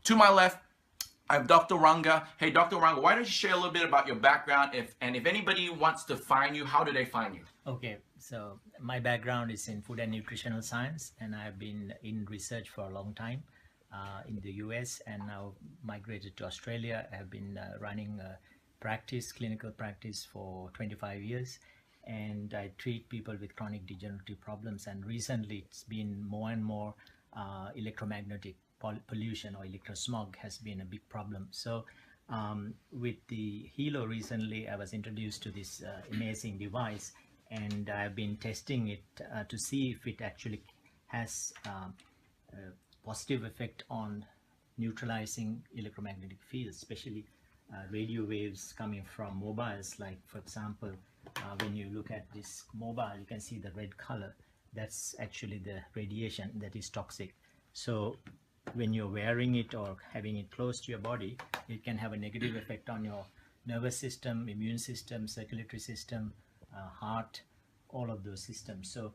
To my left, I have Dr. Ranga. Hey, Dr. Ranga, why don't you share a little bit about your background? If anybody wants to find you, how do they find you? Okay, so my background is in food and nutritional science, and I've been in research for a long time in the US, and now migrated to Australia. I have been running a clinical practice for 25 years, and I treat people with chronic degenerative problems. And recently, it's been more and more electromagnetic pollution or electrosmog has been a big problem. So with the Hilo recently, I was introduced to this amazing device, and I've been testing it to see if it actually has a positive effect on neutralizing electromagnetic fields, especially radio waves coming from mobiles. Like, for example, when you look at this mobile, you can see the red color. That's actually the radiation that is toxic. So when you're wearing it or having it close to your body, it can have a negative effect on your nervous system, immune system, circulatory system, heart, all of those systems. So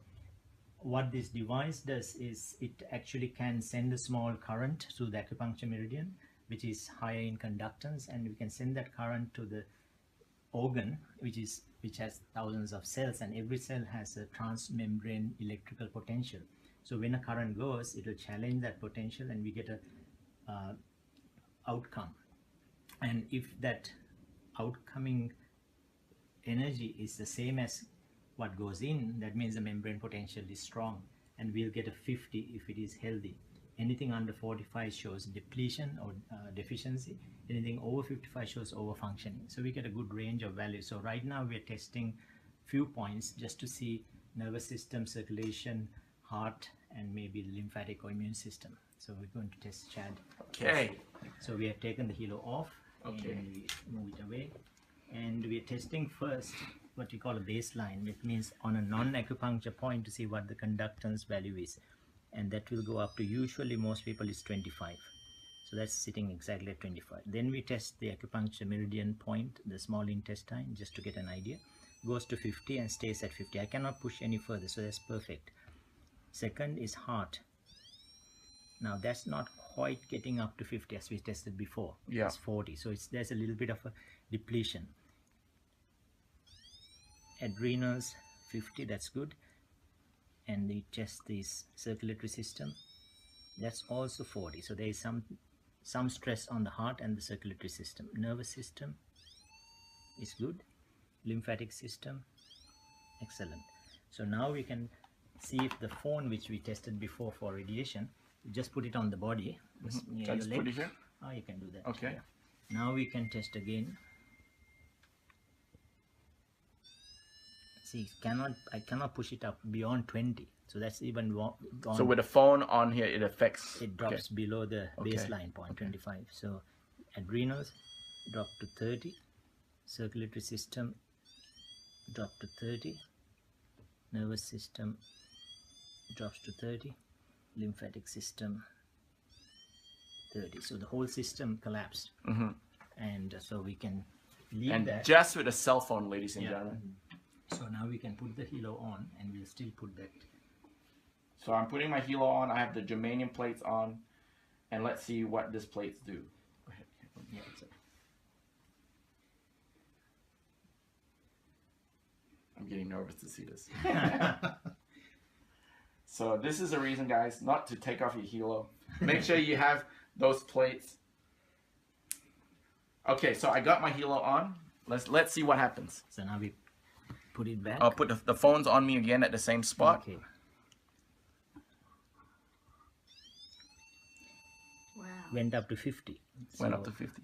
what this device does is it actually can send a small current through the acupuncture meridian, which is higher in conductance, and we can send that current to the organ, which has thousands of cells, and every cell has a transmembrane electrical potential. So when a current goes, it will challenge that potential, and we get a outcome. And if that outcoming energy is the same as what goes in, that means the membrane potential is strong, and we'll get a 50 if it is healthy. Anything under 45 shows depletion or deficiency. Anything over 55 shows overfunctioning. So we get a good range of values. So right now we're testing few points just to see nervous system, circulation, heart, and maybe the lymphatic or immune system. So we're going to test Chad. Okay. So we have taken the Hilo off. Okay. And we move it away. And we're testing first what we call a baseline. It means on a non-acupuncture point to see what the conductance value is. And that will go up to, usually most people is 25. So that's sitting exactly at 25. Then we test the acupuncture meridian point, the small intestine, just to get an idea. Goes to 50 and stays at 50. I cannot push any further, so that's perfect. Second is heart. Now that's not quite getting up to 50 as we tested before. Yeah. It's 40. So there's a little bit of a depletion. Adrenals 50, that's good. And we test this circulatory system, that's also 40. So there is some stress on the heart and the circulatory system. Nervous system is good. Lymphatic system, excellent. So now we can see if the phone which we tested before for radiation, just put it on the body. Near your leg. Put it here? Oh, you can do that. Okay. Yeah. Now we can test again. See, I cannot push it up beyond 20. So that's even gone. So with the phone on here, it affects. It drops below the baseline point, 25. So adrenals drop to 30. Circulatory system drop to 30. Nervous system drops to 30. Lymphatic system 30. So the whole system collapsed. And so we can leave that. Just with a cell phone, ladies and gentlemen. So now we can put the Hilo on, and we'll still put that. So I'm putting my Hilo on. I have the germanium plates on, and let's see what these plates do. Go ahead. Yeah, I'm getting nervous to see this. So this is the reason, guys, not to take off your Hilo. Make sure you have those plates. Okay, so I got my Hilo on. Let's see what happens. So now we put it back. I'll put the phones on me again at the same spot. Okay. Wow. Went up to 50. Went up to 50.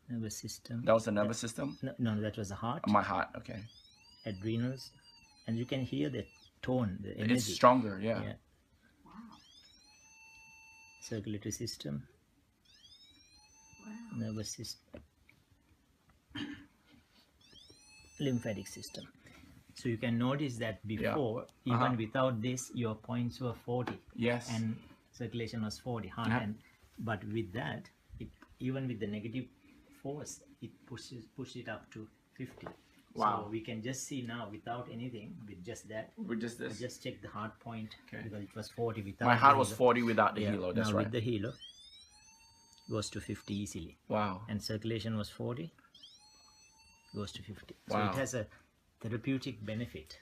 Nervous system. That was the nervous system? No, that was the heart. My heart, okay. Adrenals. And you can hear the tone, the energy. It's stronger, yeah. Wow. Circulatory system. Wow. Nervous system. Lymphatic system. So you can notice that before, even without this, your points were 40. Yes. And circulation was 40. But with that, even with the negative force, it pushed it up to 50. Wow. So we can just see now without anything, with just that. With just this. I just check the heart point, Okay. because it was 40 without. My heart was 40 without the Hilo, that's now right. with the Hilo. goes to 50 easily. Wow. And circulation was 40, goes to 50. So Wow. it has a therapeutic benefit